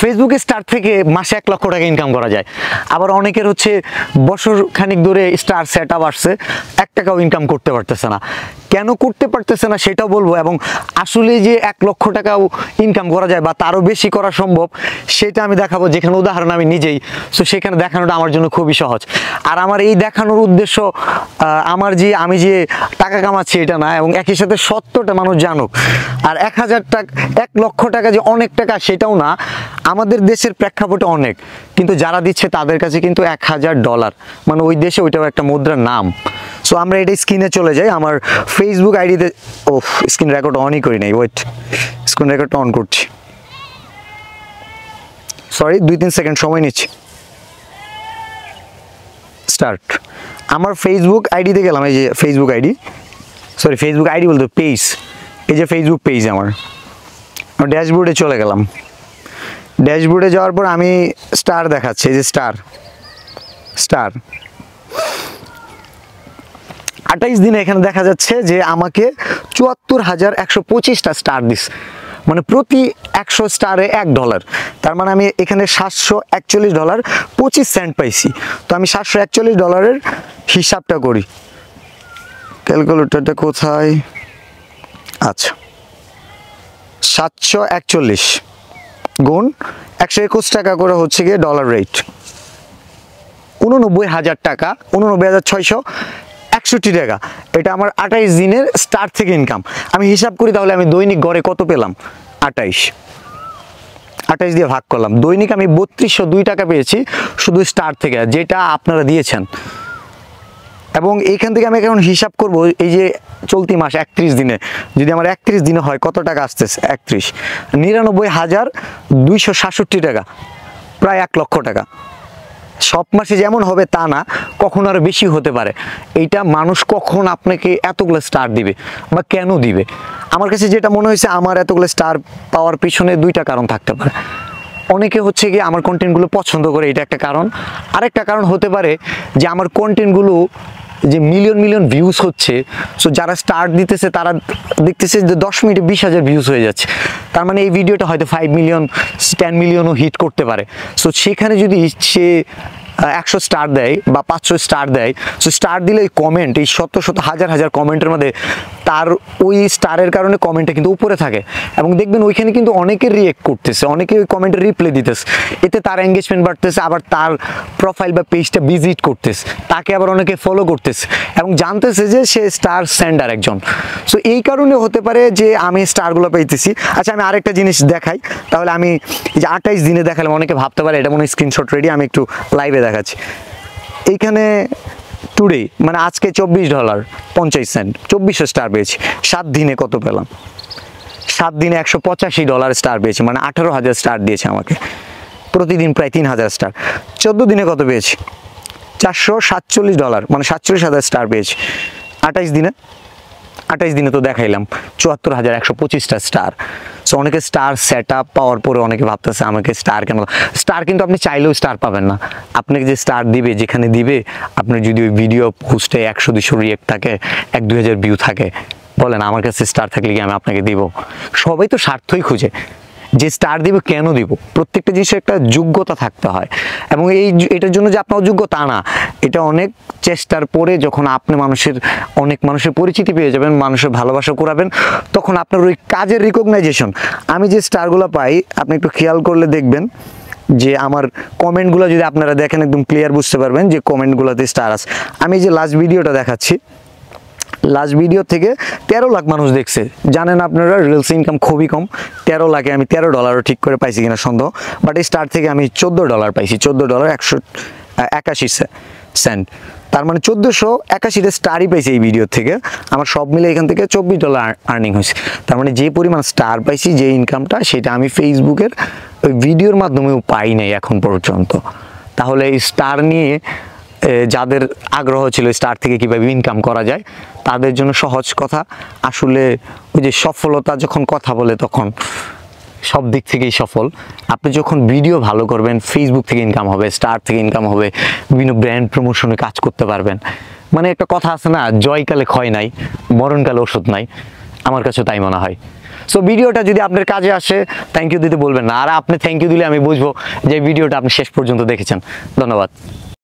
ফেসবুকে স্টার থেকে মাসে 1 লক্ষ টাকা ইনকাম করা যায়। আবার অনেকের হচ্ছে বছর খানিক ধরে স্টার সেট আপ আসছে, 1 টাকাও ইনকাম করতে পারতেছে না। কেন করতে পারতেছে না সেটাও বলবো, এবং আসলে যে 1 লক্ষ টাকাও ইনকাম করা যায় বা তারও বেশি করা সম্ভব সেটা আমি দেখাবো, যেখানে উদাহরণ আমি নিজেই। সো সেখানে দেখানোটা আমার জন্য খুবই সহজ। আর আমার এই দেখানোর উদ্দেশ্য আমি যে টাকা কামাচ্ছি এটা না, এবং একই সাথে সত্যটা মানুষ জানুক। আর 1000 টাকা 1 লক্ষ টাকা যে অনেক টাকা সেটাও না, আমাদের দেশের প্রেক্ষাপটে অনেক, কিন্তু যারা দিচ্ছে তাদের কাছে কিন্তু $1000, মানে ওই দেশে ওইটাও একটা মুদ্রার নাম। সো আমরা এটা স্ক্রিনে চলে যাই, আমার ফেসবুক আইডিতে। স্ক্রিন রেকর্ড অনই করি নাই, ওয়েট, স্ক্রিন রেকর্ডটা অন করছি, সরি 2-3 সেকেন্ড সময় নিচ্ছি। স্টার্ট। আমার ফেসবুক আইডিতে গেলাম, এই যে Facebook ID, sorry Facebook ID বলতে পেজ, এই যে ফেসবুক পেজ আমার ড্যাশবোর্ডে চলে গেলাম। ড্যাশবোর্ডে যাওয়ার পর আমি স্টার দেখাচ্ছে, এই যে স্টার 28 দিনে এখানে দেখা যাচ্ছে যে আমাকে 74,125টা স্টার দিস, মানে প্রতি 100 স্টারে $1। তার মানে আমি এখানে $741.25 পাইছি। তো আমি $741 হিসাবটা করি, ক্যালকুলেটরটা কোথায়, আচ্ছা 741 গুণ 121 টাকা করে হচ্ছে গিয়ে ডলার রেট, 89,000 টাকা, 89,661 টাকা। এটা আমার 28 দিনের স্টার থেকে ইনকাম। আমি হিসাব করি, তাহলে আমি দৈনিক গড়ে কত পেলাম, 28 দিয়ে ভাগ করলাম, দৈনিক আমি 3202 টাকা পেয়েছি শুধু স্টার থেকে, যেটা আপনারা দিয়েছেন। এবং এইখান থেকে আমি এখন হিসাব করব, এই যে চলতি মাস 31 দিনে, যদি আমার 31 দিনে হয় কত টাকা আসতেছে, 99,267 টাকা, প্রায় 1 লক্ষ টাকা। সব মাসে যেমন হবে তা না, কখন আরো বেশি হতে পারে। এইটা মানুষ কখন আপনাকে এতগুলো স্টার দিবে বা কেন দিবে? আমার কাছে যেটা মনে হয়েছে, আমার এতগুলো স্টার পাওয়ার পিছনে 2টা কারণ থাকতে পারে। অনেকে হচ্ছে কি আমার কন্টেন্টগুলো পছন্দ করে, এটা একটা কারণ। আরেকটা কারণ হতে পারে যে আমার কন্টেন্টগুলো যে মিলিয়ন ভিউজ হচ্ছে, সো যারা স্টার দিতেছে তারা দেখতেছে যে 10 মিনিটে 20,000 ভিউজ হয়ে যাচ্ছে। তার মানে এই ভিডিওটা হয়তো 5 মিলিয়ন 10 মিলিয়নও হিট করতে পারে। সো সেখানে যদি সে 100 স্টার দেয় বা 500 স্টার দেয়, সো স্টার দিলে এই কমেন্ট, এই শত হাজার কমেন্টের মধ্যে তার ওই স্টারের কারণে কমেন্টটা কিন্তু উপরে থাকে, এবং দেখবেন ওইখানে কিন্তু অনেকে রিয়েক্ট করতেছে, অনেকে ওই কমেন্টে রিপ্লাই দিতেছে, এতে তার এঙ্গেজমেন্ট বাড়তেছে, আবার তার প্রোফাইল বা পেজটা ভিজিট করতেছে, তাকে আবার অনেকে ফলো করতেছে এবং জানতেছে যে সে স্টার সেন্ডার একজন। সো এই কারণে হতে পারে যে আমি স্টারগুলো পেয়েছি। আচ্ছা, আমি আরেকটা জিনিস দেখাই, তাহলে আমি এই যে 28 দিনে দেখালাম, অনেকে ভাবতে পারে এটা মনে হয় স্ক্রিনশট রেডি, আমি একটু লাইভে দেখাচ্ছি। এইখানে টুডে মানে আজকে $24.50, 2400 স্টার পেয়েছি। 7 দিনে কত পেলাম, 7 দিনে $185 স্টার পেয়েছি, মানে 18,000 স্টার দিয়েছে আমাকে, প্রতিদিন প্রায় 3,000 স্টার। 14 দিনে কত পেয়েছি, $447, মানে 47,000 স্টার পেয়েছি। 28 দিনে তো দেখাইলাম 74,125টা স্টার। সো অনেকে স্টার সেট আপ পাওয়ার পরে অনেকে ভাবতেছে আমাকে স্টার কেন। স্টার কিন্তু আপনি চাইলেও স্টার পাবেন না, আপনাকে যে স্টার দিবে, যেখানে দিবে, আপনার যদি ওই ভিডিও পোস্টে 100-200 রিয়েক্ট থাকে, 1-2 হাজার ভিউ থাকে, বলেন আমার কাছে স্টার থাকলে কি আমি আপনাকে দিব? সবাই তো স্বার্থই খুঁজে, যে স্টার দিব কেন দিব। প্রত্যেকটা জিনিসের একটা যোগ্যতা থাকতে হয়, এবং এটার জন্য যে আপনার যোগ্য তা না, এটা অনেক চেষ্টার পরে যখন আপনি অনেক মানুষের পরিচিতি পেয়ে যাবেন, মানুষের ভালোবাসা করাবেন, তখন আপনার ওই কাজের রিকগনাইজেশন। আমি যে স্টারগুলো পাই, আপনি একটু খেয়াল করলে দেখবেন যে আমার কমেন্টগুলো যদি আপনারা দেখেন, একদম ক্লিয়ার বুঝতে পারবেন যে কমেন্টগুলোতে স্টার আছে। আমি যে লাস্ট ভিডিওটা দেখাচ্ছি, লাস্ট ভিডিও থেকে 13 লাখ মানুষ দেখছে। জানেন আপনারা রিলস ইনকাম খুবই কম, 13 লাখে আমি $13 ঠিক করে পাইছি কিনা সন্দেহ, বাট এই স্টার থেকে আমি $14 পাইছি, $14.181। তার মানে 1481 স্টারই পাইছি এই ভিডিও থেকে। আমার সব মিলে এখান থেকে $24 আর্নিং হয়েছে। তার মানে যে পরিমাণ স্টার পাইছি, যে ইনকামটা, সেটা আমি ফেসবুকের ওই ভিডিওর মাধ্যমেও পাই নাই এখন পর্যন্ত। তাহলে এই স্টার নিয়ে যাদের আগ্রহ ছিল স্টার থেকে কিভাবে ইনকাম করা যায়, তাদের জন্য সহজ কথা। আসলে ওই যে সফলতা যখন কথা বলে, তখন সব দিক থেকেই সফল। আপনি যখন ভিডিও ভালো করবেন, ফেসবুক থেকে ইনকাম হবে, স্টার থেকে ইনকাম হবে, বিভিন্ন ব্র্যান্ড প্রমোশনে কাজ করতে পারবেন। মানে একটা কথা আছে না, জয়কালে ক্ষয় নাই, মরণকালে ওষুধ নাই, আমার কাছে তাই মনে হয়। সো ভিডিওটা যদি আপনার কাজে আসে থ্যাংক ইউ দিতে বলবেন না, আর আপনি থ্যাংক ইউ দিলে আমি বুঝবো যে ভিডিওটা আপনি শেষ পর্যন্ত দেখেছেন। ধন্যবাদ।